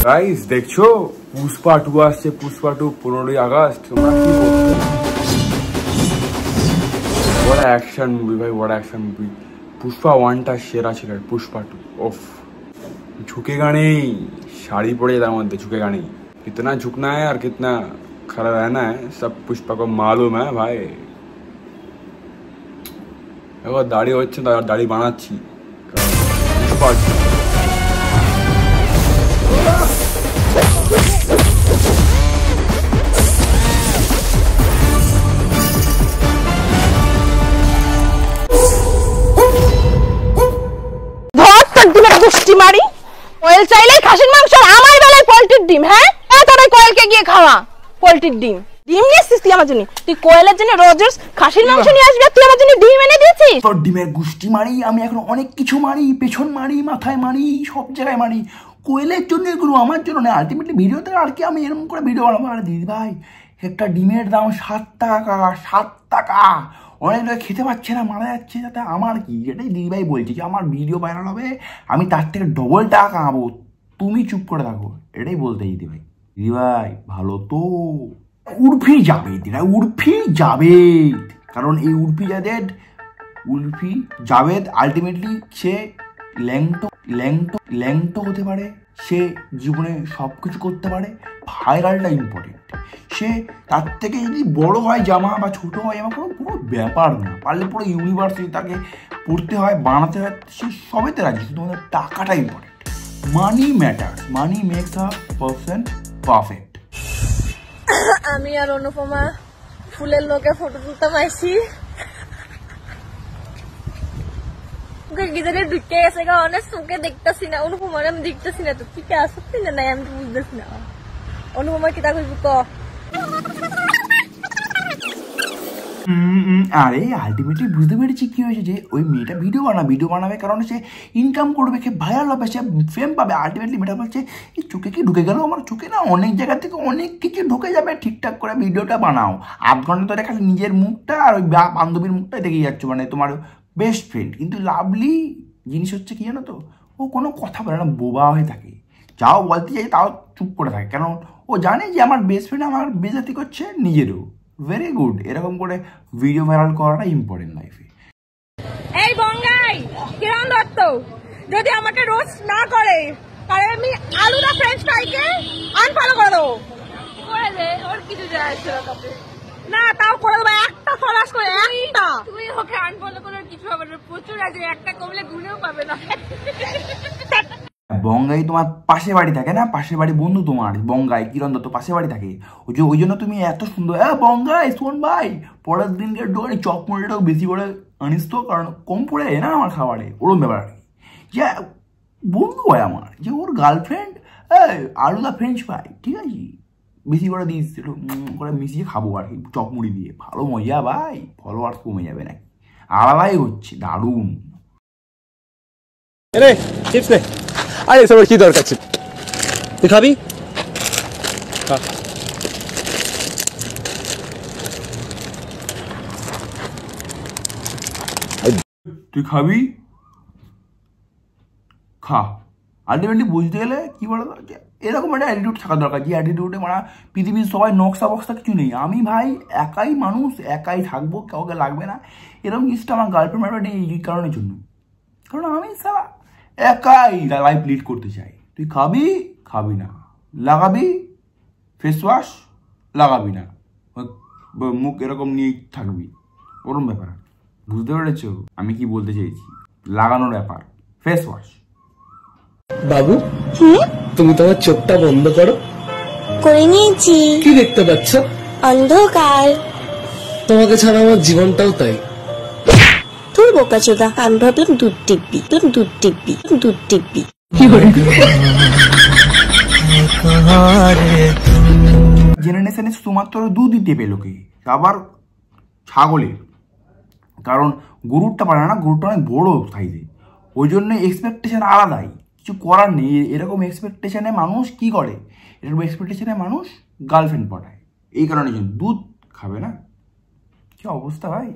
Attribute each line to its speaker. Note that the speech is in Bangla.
Speaker 1: গাইস দেখছো পুষ্পা 2 আসছে, পুষ্পা 2 15ই আগস্ট। তোমরা কি করছো? বড় অ্যাকশন মুভি ভাই, বড় অ্যাকশন মুভি। पुष्पा 1টা সেরা ছিল, पुष्पा 2 ओफ झुकेगा नहीं, साड़ी पड़े था मत झुकेगा नहीं। कितना झुकना है और कितना खड़ा रहना है सब पुष्पा को मालूम है भाई। देखो दाढ़ी হচ্ছে না, দাড়ি বানাচ্ছি। पुष्पा
Speaker 2: গুষ্টি মারি। কোয়েল চাইলে খাসির মাংস, আমার বেলায় পোল্ট্রির ডিম। হ্যাঁ তোরা কোয়েলকে গিয়ে খাওয়া পোল্ট্রির ডিম। ডিম নিয়ে আসছিস তুই আমার জন্য? তুই কোয়েলের জন্য রোজ রোজ খাসির মাংস নিয়ে আসবি, তুই আমার জন্য ডিম এনে দিয়েছিস?
Speaker 3: তোর ডিমের গুষ্টি মারি আমি, এখন অনেক কিছু মারি, পেছন মারি, মাথায় মারি, সব জায়গায় মারি। কোয়েলের জন্য এগুলো, আমার জন্য না। আলটিমেটলি ভিডিওতে আর কি আমি এরকম করে ভিডিও বানাবো। আর দিদি ভাই একটা ডিমের দাম 7 টাকা, 7 টাকা। অনেক লোক খেতে পাচ্ছে না, মারা যাচ্ছে। যাতে আমার কি, এটাই দিদিভাই বলছি যে আমার ভিডিও ভাইরাল হবে, আমি তার থেকে ডবল টাকা কামাবো, তুমি চুপ করে থাকো, এটাই বলতে দিদিভাই। দিদিভাই ভালো তো উর্ফি জাভেদ, এটা উর্ফি জাভেদ। কারণ এই উর্ফি জাভেদ আলটিমেটলি সে ল্যাংটো হতে পারে, সে জীবনে সব কিছু করতে পারে। ভাইরালটা ইম্পর্টেন্ট। সে তার থেকে যদি বড় হয় জামা বা ছোট হয় জামা, কোনো ব্যাপার না। পারলে পুরো ইউনিভার্সিটি তাকে পড়তে হয়, বানাতে হয়, সে সবেতে রাজি। শুধু আমাদের টাকাটা important. Money matter, money makes a person perfect.
Speaker 2: আমি আর অনুপমা ফুলের লোকে ফটো তুলতে পাইছি। গিজারে ঢুকে গেছে গা, অনেক চোখে দেখতেছি না। অনুপমার আমি দেখতেছি না, তো ঠিক আসছি না নাই আমি তো বুঝতেছি না। অনুপমা কিতা কইব ক?
Speaker 3: আরে আলটিমেটলি বুঝতে পেরেছি কি হয়েছে, যে ওই মেয়েটা ভিডিও বানাবে কারণ সে ইনকাম করবে, সে ভাইরাল হবে, সে ফেম পাবে। আলটিমেটলি মেয়েটা বলছে এই চোখে কি ঢুকে গেল আমার? চোখে না অনেক জায়গা থেকে অনেক কিছু ঢুকে যাবে, ঠিকঠাক করে ভিডিওটা বানাও। 8 ঘন্টা ধরে খালি নিজের মুখটা আর ওই বান্ধবীর মুখটাই দেখে যাচ্ছ, মানে তোমার বেস্ট ফ্রেন্ড। কিন্তু লাভলি জিনিস হচ্ছে কি জানো তো, ও কোনো কথা বলে না, বোবা হয়ে থাকে। যাও বলতে চাই তাও চুপ করে থাকে, কারণ ও জানে যে আমার বেস্ট ফ্রেন্ড আমার বেজাতি করছে নিজেরও। ভেরি গুড, এরকম করে ভিডিও ভাইরাল করাটা ইম্পর্টেন্ট লাইফে।
Speaker 2: এই বঙ্গাই কিরণ দত্ত যদি আমাকে রোস্ট না করে, তাহলে আমি আলুরা ফ্রেঞ্চ ফ্রাইকে আনফলো করে দেবো। করে দে, ওর কিছু যায় আসে না, তাও করে দেবো। একটা ফলাস করে একটা। তুমি ওকে আনফলো করার কিছু হবে না, প্রচুর আছে, একটা কমলে গুনেও পাবে না।
Speaker 3: বঙ্গাই তোমার পাশে বাড়ি থাকে না, পাশে বাড়ি বন্ধু তোমার বঙ্গাই কিরণ দত্ত পাশে বাড়ি থাকে। ওই জন্য তুমি এত সুন্দর। বঙ্গাই শোন ভাই, পরের দিনকে একটুখানি চপ মুড়িটাও বেশি করে আনিস তো, কারণ কম পড়ে না আমার খাবারে। ওরম ব্যাপার আর কি, যে বন্ধু হয় আমার, যে ওর গার্লফ্রেন্ড আলুদা ফ্রেঞ্চ ফ্রাই, ঠিক আছে, বেশি করে দিস, একটু করে মিশিয়ে খাবো আর কি চপ মুড়ি দিয়ে। ভালো মজা ভাই, ফলোয়ার্স কমে যাবে নাকি, আলাদাই হচ্ছে, দারুণ।
Speaker 4: আরে সবার কি দরকার ছিল? তুই খাবি?
Speaker 3: তুই খাবি, খা। আলটিমেটলি বুঝতে গেলে কি বলো, এরকম একটা অ্যাটিটিউড থাকা দরকার, যে অ্যাটিটিউডে মানে পৃথিবীর সবাই নকশা বক্সা কিছু নেই। আমি ভাই একাই মানুষ, একাই থাকবো, কাউকে লাগবে না। এরকম জিনিসটা আমার গার্লফ্রেন্ড নেই এই কারণের জন্য, কারণ আমি সারা একাই লাইফ লিড করতে চাই। তুই খাবি না, লাগাবি ফেস ওয়াশ, লাগাবি না, মুখ এরকম নিয়ে থাকবি, ওরম ব্যাপার। বুঝতে পেরেছো আমি কি বলতে চাইছি? লাগানোর ব্যাপার, ফেস ওয়াশ।
Speaker 4: বাবু তুমি তোমার চোখটা বন্ধ করো।
Speaker 5: করে নিয়েছি।
Speaker 4: কি দেখতে পাচ্ছ?
Speaker 5: অন্ধকার।
Speaker 4: তোমাকে ছাড়া আমার জীবনটাও তাই।
Speaker 5: তোর বোকা চোদা, আমি ভাবলাম দুধ টিপবি।
Speaker 3: জেনারেশনে শুধুমাত্র দুধই টেপে লোকে, আবার ছাগলের। কারণ গরুরটা পারে না, গরুরটা অনেক বড় সাইজে, ওই জন্য এক্সপেকটেশন আলাদাই, কিছু করার নেই। এরকম এক্সপেকটেশনে মানুষ কি করে, এরকম এক্সপেকটেশনে মানুষ গার্লফ্রেন্ড পটায়, এই কারণে দুধ খাবে না। কি অবস্থা ভাই।